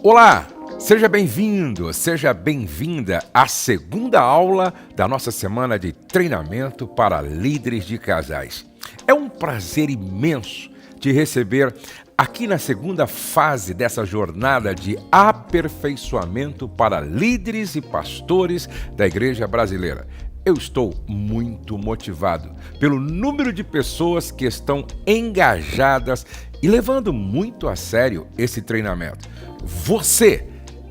Olá, seja bem-vindo, seja bem-vinda à segunda aula da nossa semana de treinamento para líderes de casais. É um prazer imenso te receber aqui na segunda fase dessa jornada de aperfeiçoamento para líderes e pastores da Igreja Brasileira. Eu estou muito motivado pelo número de pessoas que estão engajadas e levando muito a sério esse treinamento. Você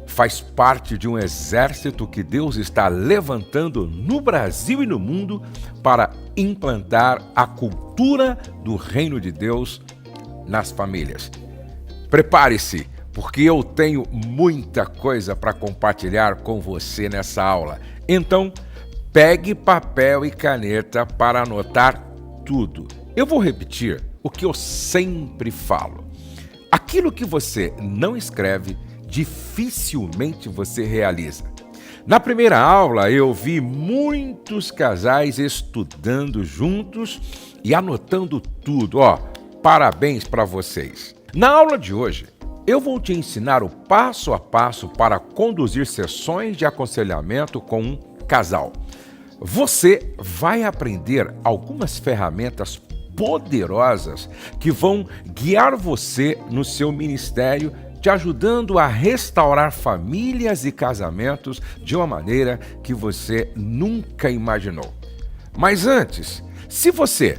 faz parte de um exército que Deus está levantando no Brasil e no mundo para implantar a cultura do reino de Deus nas famílias. Prepare-se, porque eu tenho muita coisa para compartilhar com você nessa aula. Então, pegue papel e caneta para anotar tudo. Eu vou repetir o que eu sempre falo. Aquilo que você não escreve, dificilmente você realiza. Na primeira aula, eu vi muitos casais estudando juntos e anotando tudo. Parabéns para vocês. Na aula de hoje, eu vou te ensinar o passo a passo para conduzir sessões de aconselhamento com um casal. Você vai aprender algumas ferramentas poderosas que vão guiar você no seu ministério, te ajudando a restaurar famílias e casamentos de uma maneira que você nunca imaginou. Mas antes, se você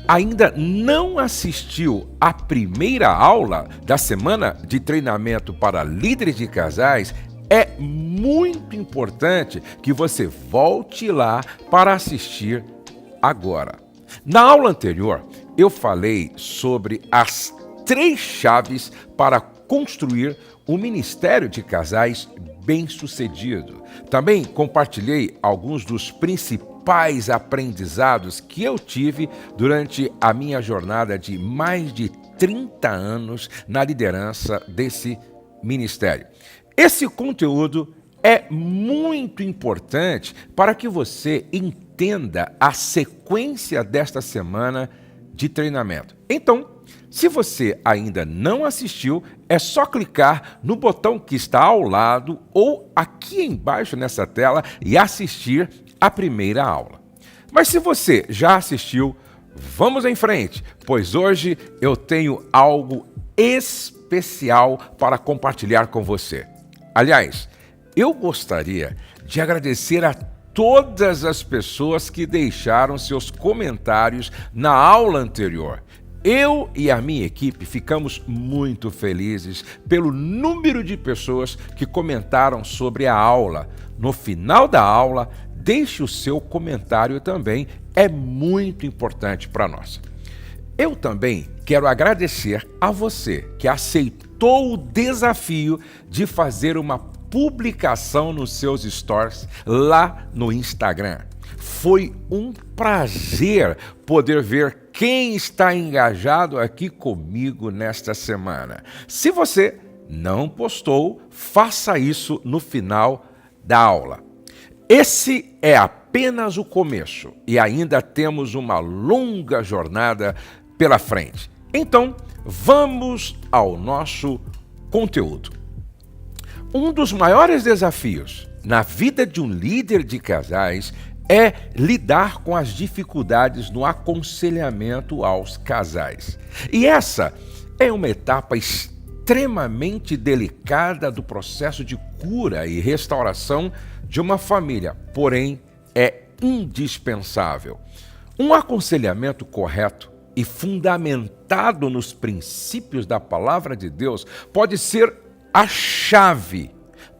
ainda não assistiu à primeira aula da semana de treinamento para líderes de casais, é muito importante que você volte lá para assistir agora. Na aula anterior, eu falei sobre as 3 chaves para construir um ministério de casais bem-sucedido. Também compartilhei alguns dos principais aprendizados que eu tive durante a minha jornada de mais de 30 anos na liderança desse ministério. Esse conteúdo é muito importante para que você entenda a sequência desta semana de treinamento. Então, se você ainda não assistiu, é só clicar no botão que está ao lado ou aqui embaixo nessa tela e assistir a primeira aula. Mas se você já assistiu, vamos em frente, pois hoje eu tenho algo especial para compartilhar com você. Aliás, eu gostaria de agradecer a todas as pessoas que deixaram seus comentários na aula anterior. Eu e a minha equipe ficamos muito felizes pelo número de pessoas que comentaram sobre a aula. No final da aula, deixe o seu comentário também, é muito importante para nós. Eu também quero agradecer a você que aceitou o desafio de fazer uma publicação nos seus stories lá no Instagram. Foi um prazer poder ver quem está engajado aqui comigo nesta semana. Se você não postou, faça isso no final da aula. Esse é apenas o começo e ainda temos uma longa jornada pela frente. Então, vamos ao nosso conteúdo. Um dos maiores desafios na vida de um líder de casais é lidar com as dificuldades no aconselhamento aos casais. E essa é uma etapa extremamente delicada do processo de cura e restauração de uma família, porém é indispensável. Um aconselhamento correto e fundamentado nos princípios da palavra de Deus pode ser a chave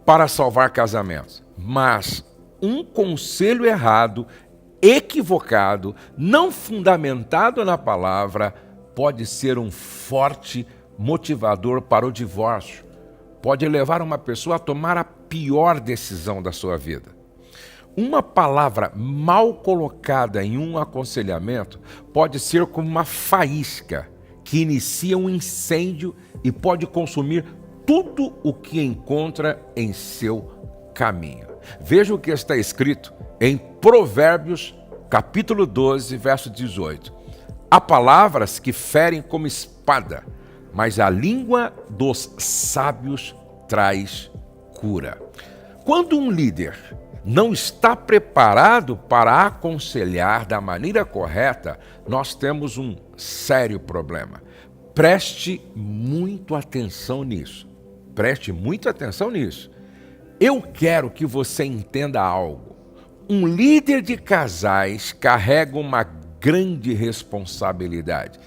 para salvar casamentos, mas um conselho errado, equivocado, não fundamentado na palavra, pode ser um forte motivador para o divórcio. Pode levar uma pessoa a tomar a pior decisão da sua vida. Uma palavra mal colocada em um aconselhamento pode ser como uma faísca que inicia um incêndio e pode consumir tudo o que encontra em seu caminho. Veja o que está escrito em Provérbios, capítulo 12, verso 18. Há palavras que ferem como espada, mas a língua dos sábios traz cura. Quando um líder não está preparado para aconselhar da maneira correta, nós temos um sério problema. Preste muito atenção nisso. Preste muita atenção nisso. Eu quero que você entenda algo. Um líder de casais carrega uma grande responsabilidade.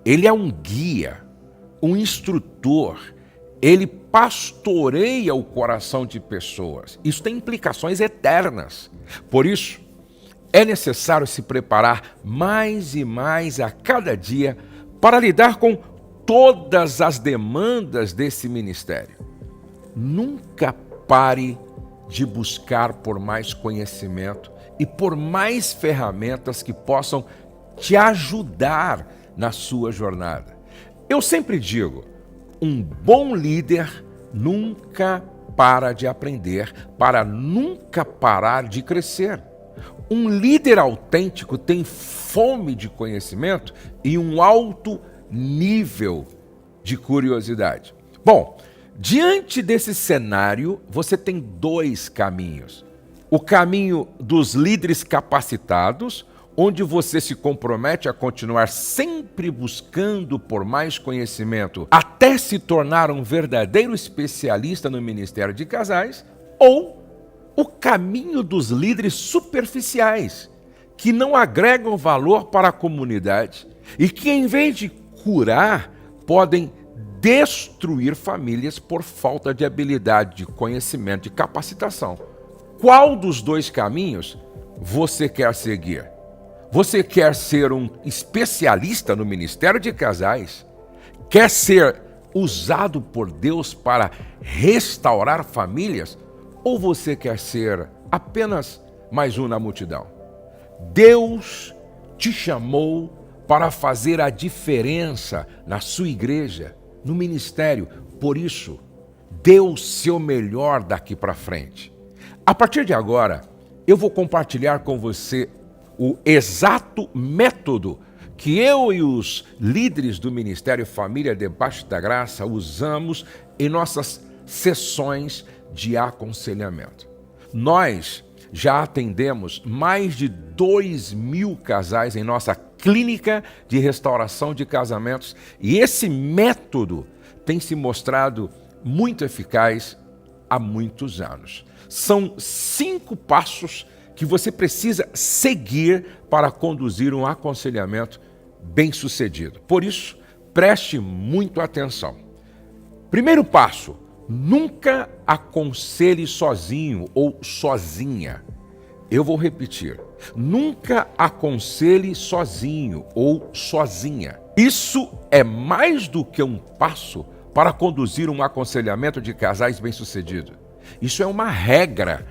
Ele é um guia, um instrutor. Ele pastoreia o coração de pessoas. Isso tem implicações eternas. Por isso, é necessário se preparar mais e mais a cada dia para lidar com todas as demandas desse ministério. Nunca pare de buscar por mais conhecimento e por mais ferramentas que possam te ajudar na sua jornada. Eu sempre digo, um bom líder nunca para de aprender, para nunca parar de crescer. Um líder autêntico tem fome de conhecimento e um alto nível de curiosidade. Bom, diante desse cenário, você tem dois caminhos. O caminho dos líderes capacitados, onde você se compromete a continuar sempre buscando por mais conhecimento até se tornar um verdadeiro especialista no Ministério de Casais, ou o caminho dos líderes superficiais, que não agregam valor para a comunidade e que, em vez de curar, podem destruir famílias por falta de habilidade, de conhecimento, de capacitação. Qual dos dois caminhos você quer seguir? Você quer ser um especialista no Ministério de Casais? Quer ser usado por Deus para restaurar famílias? Ou você quer ser apenas mais um na multidão? Deus te chamou para fazer a diferença na sua igreja, no ministério. Por isso, dê o seu melhor daqui para frente. A partir de agora, eu vou compartilhar com você o exato método que eu e os líderes do Ministério Família Debaixo da Graça usamos em nossas sessões de aconselhamento. Nós já atendemos mais de 2.000 casais em nossa clínica de restauração de casamentos e esse método tem se mostrado muito eficaz há muitos anos. São 5 passos que você precisa seguir para conduzir um aconselhamento bem-sucedido. Por isso, preste muito atenção. Primeiro passo: nunca aconselhe sozinho ou sozinha. Eu vou repetir. Nunca aconselhe sozinho ou sozinha. Isso é mais do que um passo para conduzir um aconselhamento de casais bem-sucedido. Isso é uma regra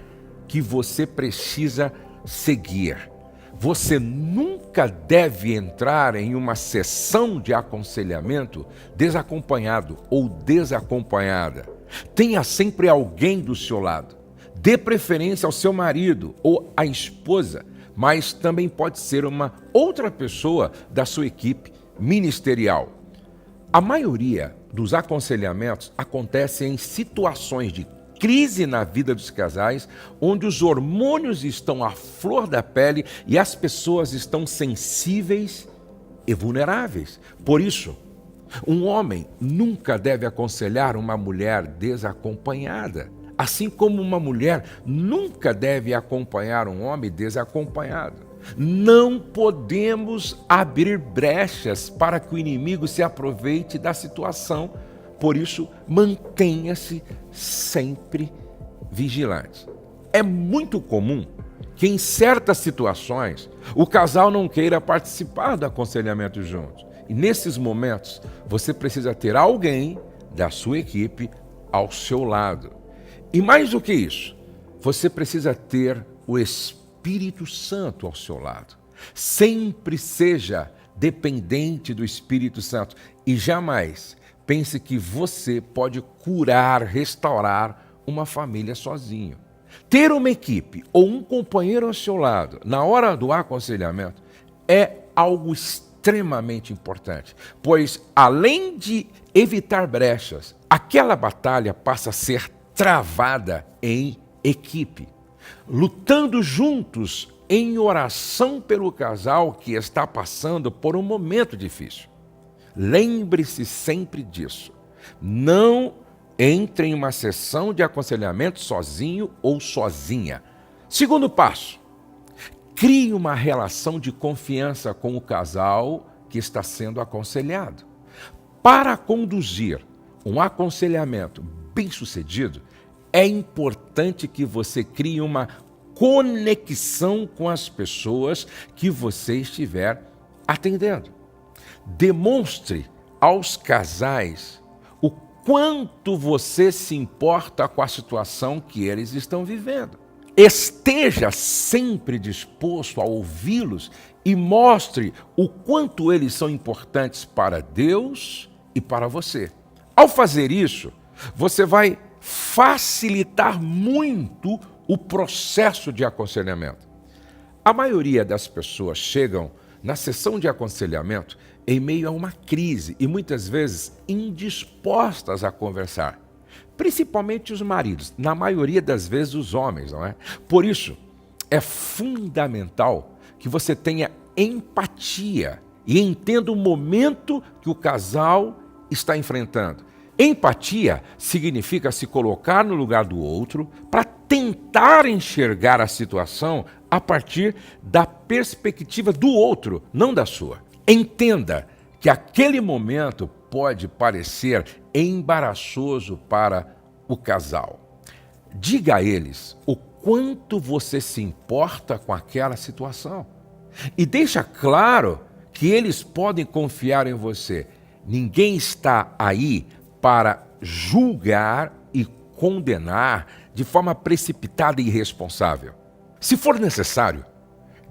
que você precisa seguir. Você nunca deve entrar em uma sessão de aconselhamento desacompanhado ou desacompanhada. Tenha sempre alguém do seu lado. Dê preferência ao seu marido ou à esposa, mas também pode ser uma outra pessoa da sua equipe ministerial. A maioria dos aconselhamentos acontece em situações de crise na vida dos casais, onde os hormônios estão à flor da pele e as pessoas estão sensíveis e vulneráveis. Por isso, um homem nunca deve aconselhar uma mulher desacompanhada, assim como uma mulher nunca deve acompanhar um homem desacompanhado. Não podemos abrir brechas para que o inimigo se aproveite da situação. Por isso, mantenha-se sempre vigilante. É muito comum que em certas situações o casal não queira participar do aconselhamento juntos. E nesses momentos, você precisa ter alguém da sua equipe ao seu lado. E mais do que isso, você precisa ter o Espírito Santo ao seu lado. Sempre seja dependente do Espírito Santo e jamais pense que você pode curar, restaurar uma família sozinho. Ter uma equipe ou um companheiro ao seu lado na hora do aconselhamento é algo extremamente importante, pois além de evitar brechas, a aquela batalha passa a ser travada em equipe, lutando juntos em oração pelo casal que está passando por um momento difícil. Lembre-se sempre disso. Não entre em uma sessão de aconselhamento sozinho ou sozinha. Segundo passo, crie uma relação de confiança com o casal que está sendo aconselhado. Para conduzir um aconselhamento bem-sucedido, é importante que você crie uma conexão com as pessoas que você estiver atendendo. Demonstre aos casais o quanto você se importa com a situação que eles estão vivendo. Esteja sempre disposto a ouvi-los e mostre o quanto eles são importantes para Deus e para você. Ao fazer isso, você vai facilitar muito o processo de aconselhamento. A maioria das pessoas chegam na sessão de aconselhamento em meio a uma crise e muitas vezes indispostas a conversar. Principalmente os maridos, na maioria das vezes os homens, não é? Por isso, é fundamental que você tenha empatia e entenda o momento que o casal está enfrentando. Empatia significa se colocar no lugar do outro para tentar enxergar a situação a partir da perspectiva do outro, não da sua. Entenda que aquele momento pode parecer embaraçoso para o casal. Diga a eles o quanto você se importa com aquela situação e deixa claro que eles podem confiar em você. Ninguém está aí para julgar e condenar de forma precipitada e irresponsável. Se for necessário,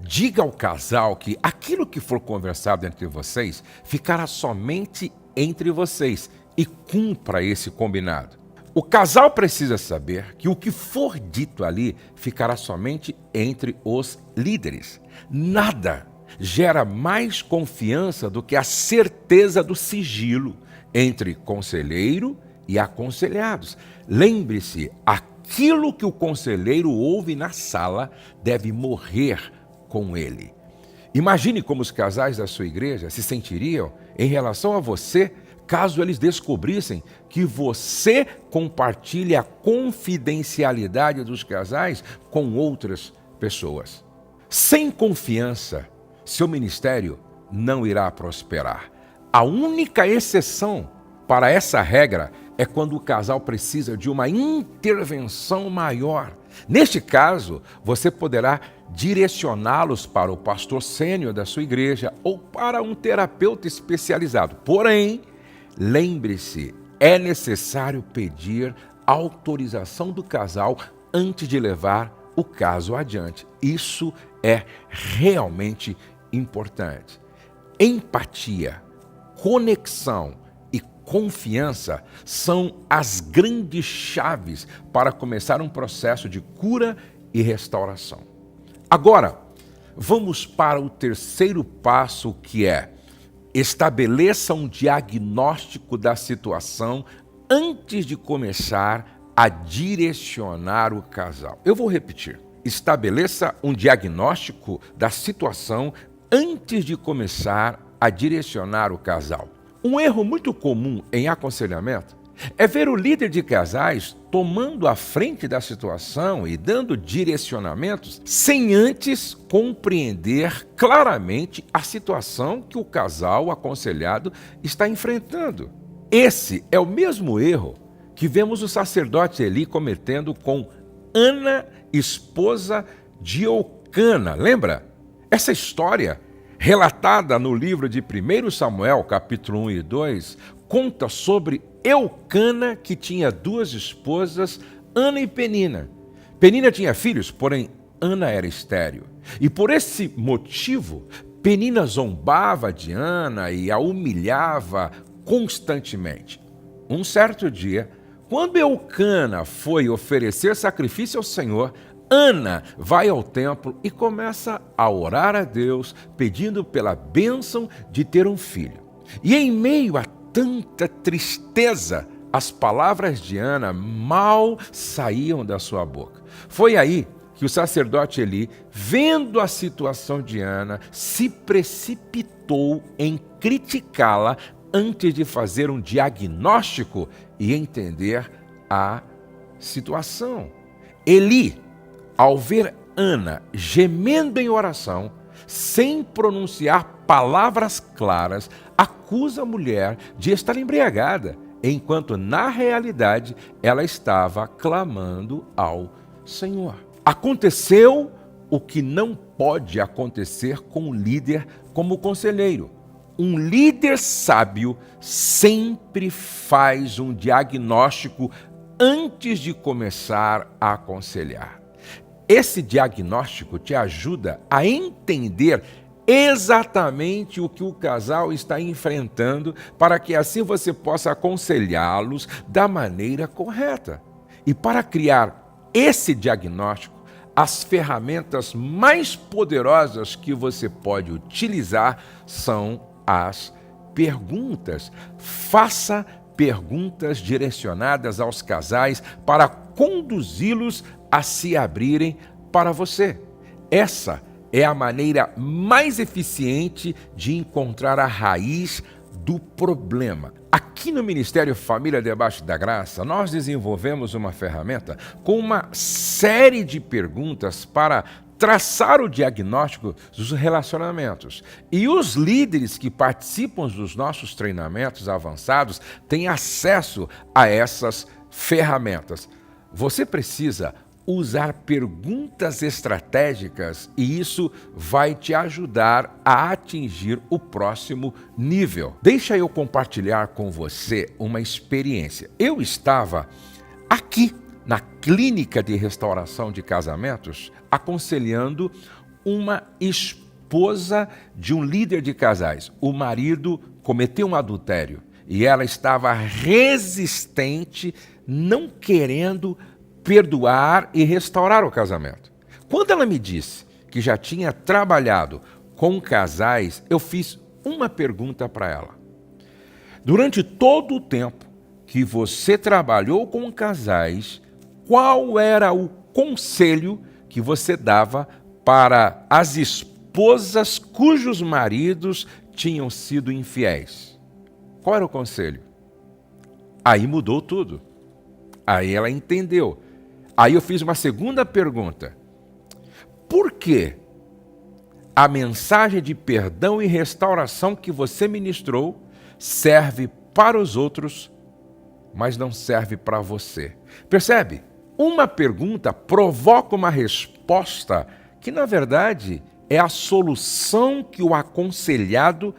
diga ao casal que aquilo que for conversado entre vocês ficará somente entre vocês e cumpra esse combinado. O casal precisa saber que o que for dito ali ficará somente entre os líderes. Nada gera mais confiança do que a certeza do sigilo entre conselheiro e aconselhados. Lembre-se, aquilo que o conselheiro ouve na sala deve morrer com ele. Imagine como os casais da sua igreja se sentiriam em relação a você caso eles descobrissem que você compartilha a confidencialidade dos casais com outras pessoas. Sem confiança, seu ministério não irá prosperar. A única exceção para essa regra é quando o casal precisa de uma intervenção maior. Neste caso, você poderá direcioná-los para o pastor sênior da sua igreja ou para um terapeuta especializado. Porém, lembre-se, é necessário pedir autorização do casal antes de levar o caso adiante. Isso é realmente importante. Empatia, conexão e confiança são as grandes chaves para começar um processo de cura e restauração. Agora, vamos para o terceiro passo, que é: estabeleça um diagnóstico da situação antes de começar a direcionar o casal. Eu vou repetir. Estabeleça um diagnóstico da situação antes de começar a direcionar o casal. Um erro muito comum em aconselhamento é ver o líder de casais tomando a frente da situação e dando direcionamentos sem antes compreender claramente a situação que o casal aconselhado está enfrentando. Esse é o mesmo erro que vemos o sacerdote Eli cometendo com Ana, esposa de Eucana. Lembra? Essa história, relatada no livro de 1 Samuel, capítulo 1 e 2, conta sobre Eucana, que tinha duas esposas, Ana e Penina. Penina tinha filhos, porém Ana era estéril. E por esse motivo, Penina zombava de Ana e a humilhava constantemente. Um certo dia, quando Eucana foi oferecer sacrifício ao Senhor, Ana vai ao templo e começa a orar a Deus, pedindo pela bênção de ter um filho. E em meio a tanta tristeza, as palavras de Ana mal saíam da sua boca. Foi aí que o sacerdote Eli, vendo a situação de Ana, se precipitou em criticá-la antes de fazer um diagnóstico e entender a situação. Eli, ao ver Ana gemendo em oração, sem pronunciar palavras claras, acusa a mulher de estar embriagada, enquanto na realidade ela estava clamando ao Senhor. Aconteceu o que não pode acontecer com um líder como conselheiro. Um líder sábio sempre faz um diagnóstico antes de começar a aconselhar. Esse diagnóstico te ajuda a entender exatamente o que o casal está enfrentando, para que assim você possa aconselhá-los da maneira correta. E para criar esse diagnóstico, as ferramentas mais poderosas que você pode utilizar são as perguntas. Faça perguntas direcionadas aos casais para conduzi-los a se abrirem para você. Essa é a maneira mais eficiente de encontrar a raiz do problema. Aqui no Ministério Família Debaixo da Graça, nós desenvolvemos uma ferramenta com uma série de perguntas para traçar o diagnóstico dos relacionamentos. E os líderes que participam dos nossos treinamentos avançados têm acesso a essas ferramentas. Você precisa usar perguntas estratégicas e isso vai te ajudar a atingir o próximo nível. Deixa eu compartilhar com você uma experiência. Eu estava aqui na clínica de restauração de casamentos aconselhando uma esposa de um líder de casais. O marido cometeu um adultério e ela estava resistente, não querendo perdoar e restaurar o casamento. Quando ela me disse que já tinha trabalhado com casais, eu fiz uma pergunta para ela. Durante todo o tempo que você trabalhou com casais, qual era o conselho que você dava para as esposas cujos maridos tinham sido infiéis? Qual era o conselho? Aí mudou tudo. Aí ela entendeu. Aí eu fiz uma segunda pergunta. Por que a mensagem de perdão e restauração que você ministrou serve para os outros, mas não serve para você? Percebe? Uma pergunta provoca uma resposta que, na verdade, é a solução que o aconselhado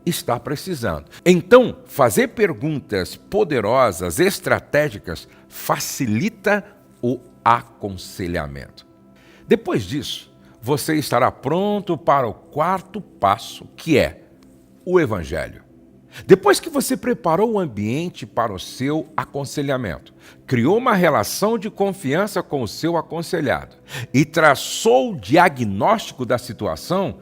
está precisando. Então, fazer perguntas poderosas, estratégicas, facilita o aconselhamento. Depois disso, você estará pronto para o quarto passo, que é o Evangelho. Depois que você preparou o ambiente para o seu aconselhamento, criou uma relação de confiança com o seu aconselhado e traçou o diagnóstico da situação,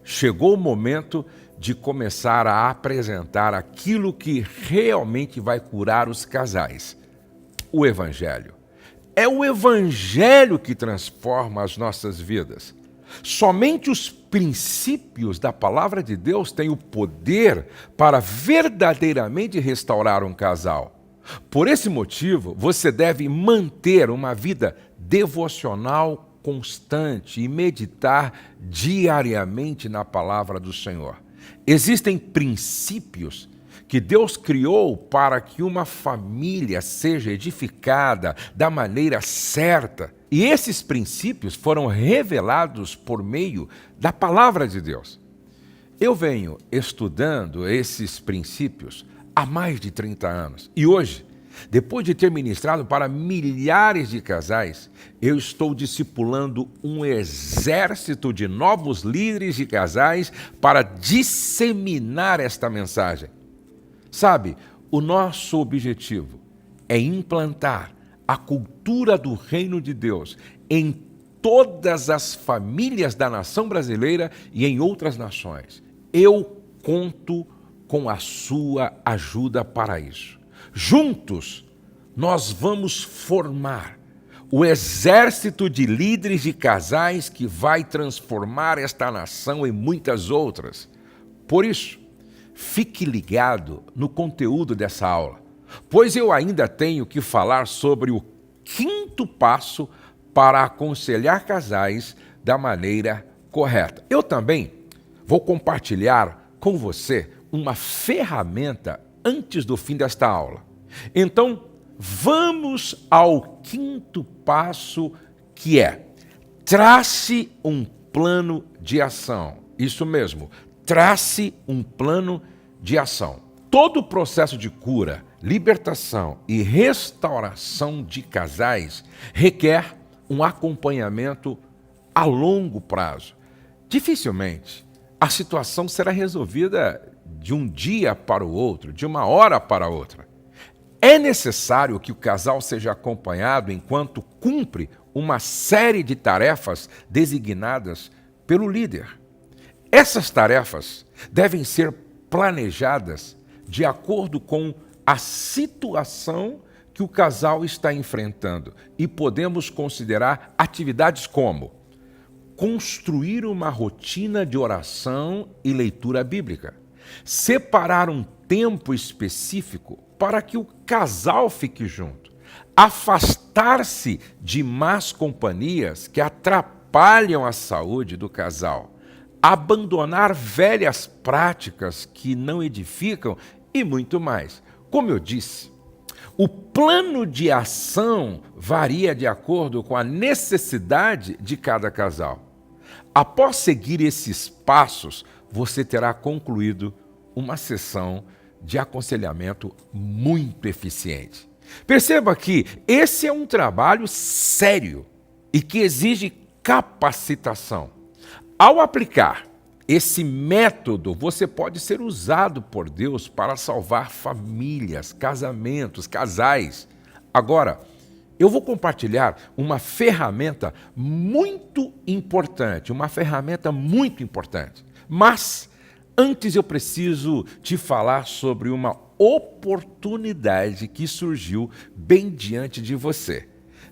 chegou o momento de começar a apresentar aquilo que realmente vai curar os casais: o Evangelho. É o Evangelho que transforma as nossas vidas. Somente os princípios da palavra de Deus têm o poder para verdadeiramente restaurar um casal. Por esse motivo, você deve manter uma vida devocional constante e meditar diariamente na palavra do Senhor. Existem princípios que Deus criou para que uma família seja edificada da maneira certa. E esses princípios foram revelados por meio da palavra de Deus. Eu venho estudando esses princípios há mais de 30 anos. E hoje, depois de ter ministrado para milhares de casais, eu estou discipulando um exército de novos líderes de casais para disseminar esta mensagem. Sabe, o nosso objetivo é implantar a cultura do reino de Deus em todas as famílias da nação brasileira e em outras nações. Eu conto com a sua ajuda para isso. Juntos, nós vamos formar o exército de líderes de casais que vai transformar esta nação e muitas outras. Por isso, fique ligado no conteúdo dessa aula, pois eu ainda tenho que falar sobre o 5º passo para aconselhar casais da maneira correta. Eu também vou compartilhar com você uma ferramenta antes do fim desta aula. Então, vamos ao 5º passo, que é: trace um plano de ação. Isso mesmo, trace um plano de ação. Todo o processo de cura, libertação e restauração de casais requer um acompanhamento a longo prazo. Dificilmente a situação será resolvida de um dia para o outro, de uma hora para outra. É necessário que o casal seja acompanhado enquanto cumpre uma série de tarefas designadas pelo líder. Essas tarefas devem ser planejadas de acordo com a situação que o casal está enfrentando e podemos considerar atividades como construir uma rotina de oração e leitura bíblica, separar um tempo específico para que o casal fique junto, afastar-se de más companhias que atrapalham a saúde do casal, abandonar velhas práticas que não edificam e muito mais. Como eu disse, o plano de ação varia de acordo com a necessidade de cada casal. Após seguir esses passos, você terá concluído uma sessão de aconselhamento muito eficiente. Perceba que esse é um trabalho sério e que exige capacitação. Ao aplicar esse método, você pode ser usado por Deus para salvar famílias, casamentos, casais. Agora, eu vou compartilhar uma ferramenta muito importante, Mas, antes eu preciso te falar sobre uma oportunidade que surgiu bem diante de você.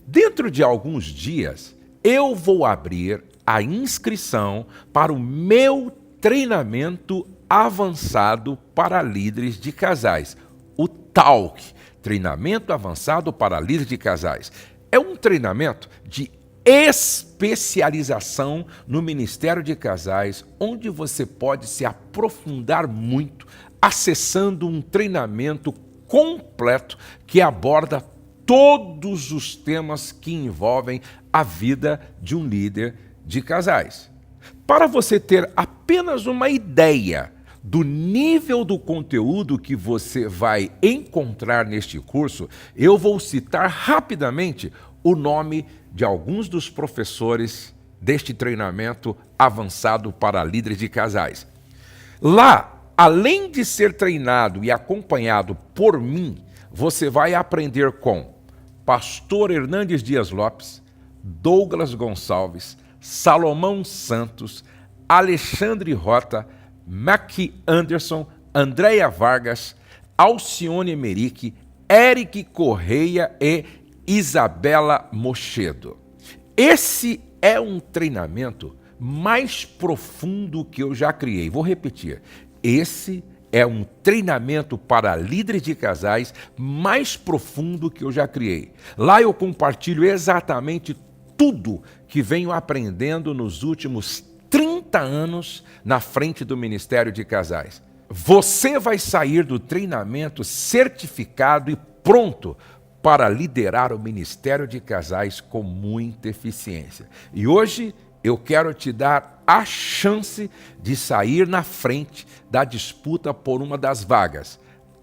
Dentro de alguns dias, eu vou abrir a inscrição para o meu treinamento avançado para líderes de casais, o TALK, Treinamento Avançado para Líderes de Casais. É um treinamento de especialização no Ministério de Casais, onde você pode se aprofundar muito, acessando um treinamento completo que aborda todos os temas que envolvem a vida de um líder de casais. Para você ter apenas uma ideia do nível do conteúdo que você vai encontrar neste curso, eu vou citar rapidamente o nome de alguns dos professores deste treinamento avançado para líderes de casais. Lá, além de ser treinado e acompanhado por mim, você vai aprender com Pastor Hernandes Dias Lopes, Douglas Gonçalves, Salomão Santos, Alexandre Rota, Maqui Anderson, Andréia Vargas, Alcione Emerick, Eric Correia e Isabela Mochedo. Esse é um treinamento mais profundo que eu já criei. Vou repetir. Esse é um treinamento para líderes de casais mais profundo que eu já criei. Lá eu compartilho exatamente tudo que venho aprendendo nos últimos 30 anos na frente do Ministério de Casais. Você vai sair do treinamento certificado e pronto para liderar o Ministério de Casais com muita eficiência. E hoje eu quero te dar a chance de sair na frente da disputa por uma das vagas.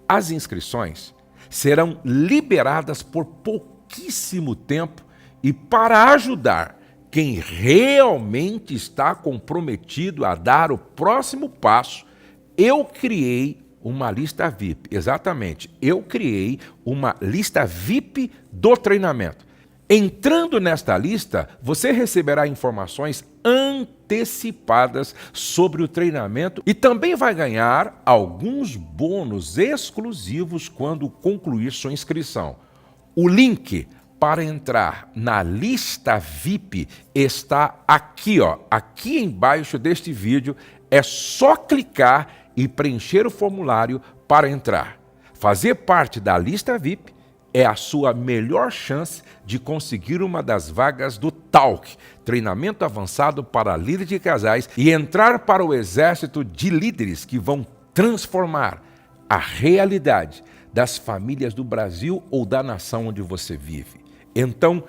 As inscrições serão liberadas por pouquíssimo tempo e para ajudar quem realmente está comprometido a dar o próximo passo, eu criei uma lista VIP. Exatamente, eu criei uma lista VIP do treinamento. Entrando nesta lista, você receberá informações antecipadas sobre o treinamento e também vai ganhar alguns bônus exclusivos quando concluir sua inscrição. O link para entrar na lista VIP está aqui, aqui embaixo deste vídeo. É só clicar e preencher o formulário para entrar. Fazer parte da lista VIP é a sua melhor chance de conseguir uma das vagas do TALC, treinamento avançado para líderes de casais, e entrar para o exército de líderes que vão transformar a realidade das famílias do Brasil ou da nação onde você vive. Então,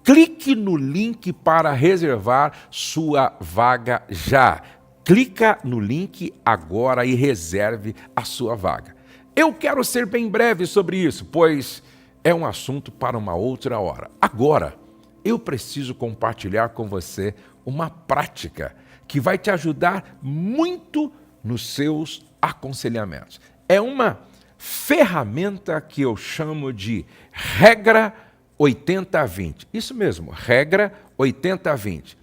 clique no link para reservar sua vaga já. Clica no link agora e reserve a sua vaga. Eu quero ser bem breve sobre isso, pois é um assunto para uma outra hora. Agora, eu preciso compartilhar com você uma prática que vai te ajudar muito nos seus aconselhamentos. É uma ferramenta que eu chamo de regra 80-20. Isso mesmo, regra 80-20.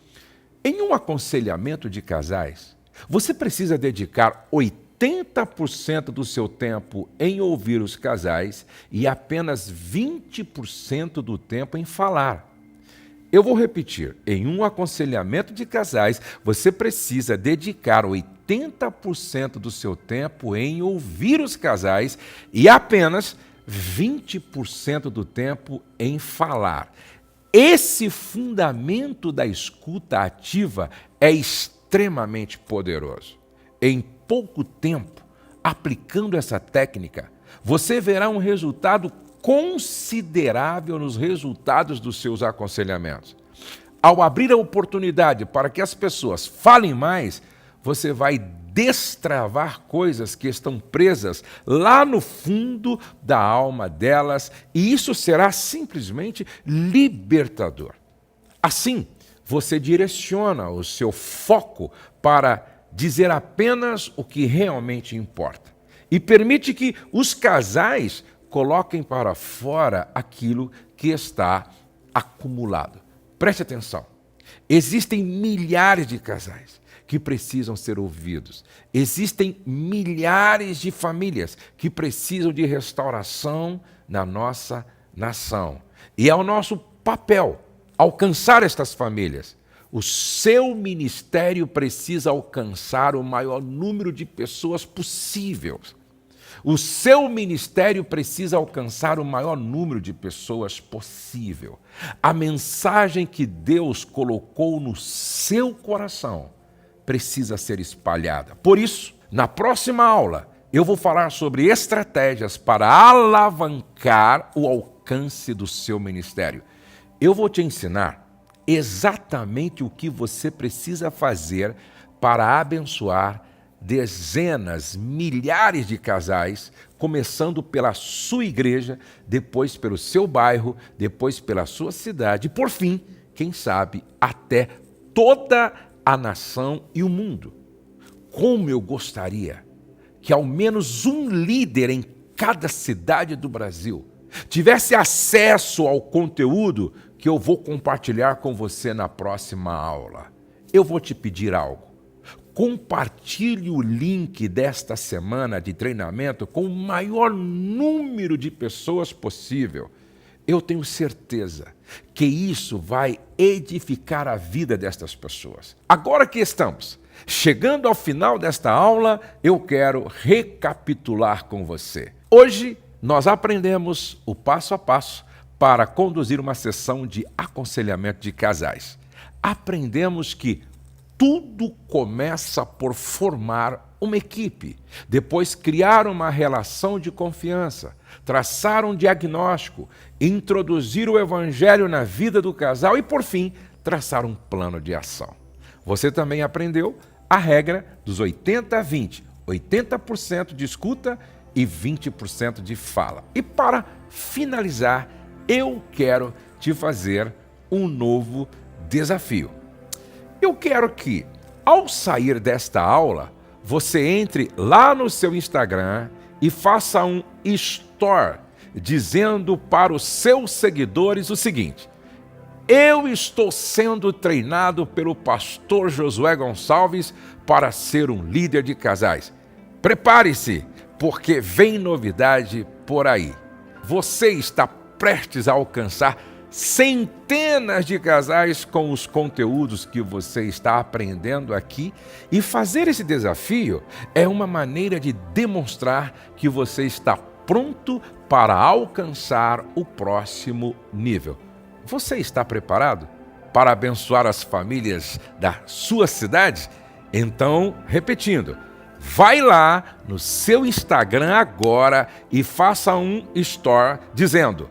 Em um aconselhamento de casais, você precisa dedicar 80% do seu tempo em ouvir os casais e apenas 20% do tempo em falar. Eu vou repetir, em um aconselhamento de casais, você precisa dedicar 80% do seu tempo em ouvir os casais e apenas 20% do tempo em falar. Esse fundamento da escuta ativa é extremamente poderoso. Em pouco tempo, aplicando essa técnica, você verá um resultado considerável nos resultados dos seus aconselhamentos. Ao abrir a oportunidade para que as pessoas falem mais, você vai destravar coisas que estão presas lá no fundo da alma delas, e isso será simplesmente libertador. Assim, você direciona o seu foco para dizer apenas o que realmente importa e permite que os casais coloquem para fora aquilo que está acumulado. Preste atenção. Existem milhares de casais que precisam ser ouvidos. Existem milhares de famílias que precisam de restauração na nossa nação. E é o nosso papel alcançar estas famílias. O seu ministério precisa alcançar o maior número de pessoas possível. O seu ministério precisa alcançar o maior número de pessoas possível. A mensagem que Deus colocou no seu coração precisa ser espalhada. Por isso, na próxima aula, eu vou falar sobre estratégias para alavancar o alcance do seu ministério. Eu vou te ensinar exatamente o que você precisa fazer para abençoar dezenas, milhares de casais, começando pela sua igreja, depois pelo seu bairro, depois pela sua cidade e, por fim, quem sabe, até toda a nação e o mundo. Como eu gostaria que ao menos um líder em cada cidade do Brasil tivesse acesso ao conteúdo que eu vou compartilhar com você na próxima aula. Eu vou te pedir algo. Compartilhe o link desta semana de treinamento com o maior número de pessoas possível. Eu tenho certeza que isso vai edificar a vida destas pessoas. Agora que estamos chegando ao final desta aula, eu quero recapitular com você. Hoje, nós aprendemos o passo a passo para conduzir uma sessão de aconselhamento de casais. Aprendemos que tudo começa por formar uma equipe, depois criar uma relação de confiança, traçar um diagnóstico, introduzir o evangelho na vida do casal e, por fim, traçar um plano de ação. Você também aprendeu a regra dos 80-20, 80% de escuta e 20% de fala. E para finalizar, eu quero te fazer um novo desafio. Eu quero que, ao sair desta aula, você entre lá no seu Instagram e faça um story dizendo para os seus seguidores o seguinte: Eu estou sendo treinado pelo pastor Josué Gonçalves para ser um líder de casais. Prepare-se, porque vem novidade por aí. Você está prestes a alcançar centenas de casais com os conteúdos que você está aprendendo aqui, e fazer esse desafio é uma maneira de demonstrar que você está pronto para alcançar o próximo nível. Você está preparado para abençoar as famílias da sua cidade? Então, repetindo, vai lá no seu Instagram agora e faça um story dizendo: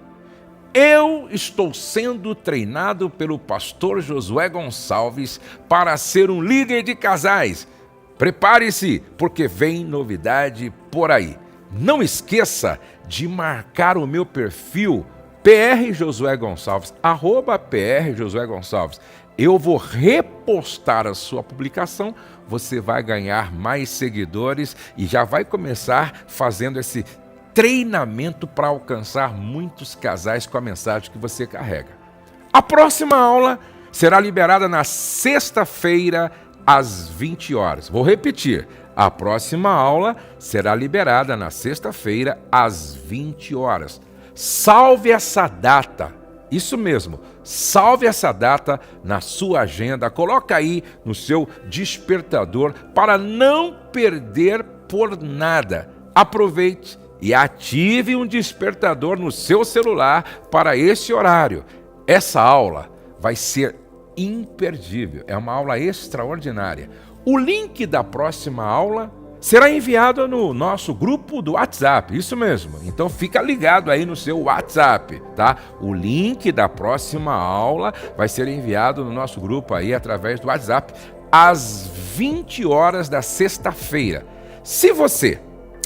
eu estou sendo treinado pelo pastor Josué Gonçalves para ser um líder de casais. Prepare-se, porque vem novidade por aí. Não esqueça de marcar o meu perfil PR Josué Gonçalves, @PR Josué Gonçalves. Eu vou repostar a sua publicação, você vai ganhar mais seguidores e já vai começar fazendo esse treinamento para alcançar muitos casais com a mensagem que você carrega. A próxima aula será liberada na sexta-feira, às 20 horas. Vou repetir, a próxima aula será liberada na sexta-feira, às 20 horas. Salve essa data, isso mesmo, salve essa data na sua agenda, coloca aí no seu despertador para não perder por nada. Aproveite e ative um despertador no seu celular para esse horário. Essa aula vai ser imperdível, é uma aula extraordinária. O link da próxima aula será enviado no nosso grupo do WhatsApp, isso mesmo. Então fica ligado aí no seu WhatsApp, tá? O link da próxima aula vai ser enviado no nosso grupo aí através do WhatsApp às 20 horas da sexta-feira. Se você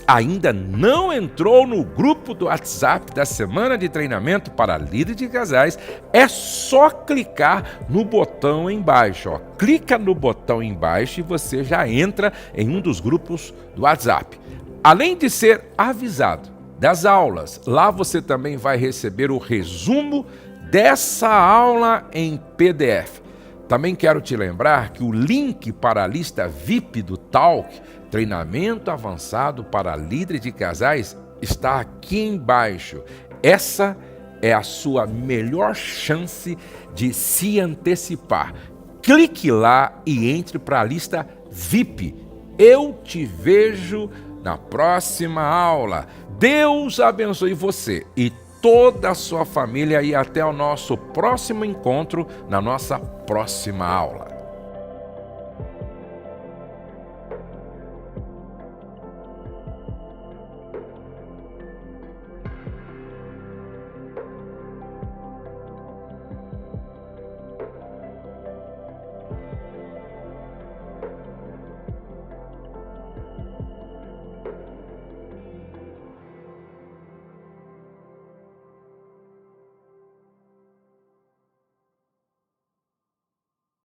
ainda não entrou no grupo do WhatsApp da Semana de Treinamento para Líderes de Casais, é só clicar no botão embaixo. Clica no botão embaixo e você já entra em um dos grupos do WhatsApp. Além de ser avisado das aulas, lá você também vai receber o resumo dessa aula em PDF. Também quero te lembrar que o link para a lista VIP do Talk, Treinamento Avançado para Líderes de Casais, está aqui embaixo. Essa é a sua melhor chance de se antecipar. Clique lá e entre para a lista VIP. Eu te vejo na próxima aula. Deus abençoe você e toda a sua família e até o nosso próximo encontro na nossa próxima aula.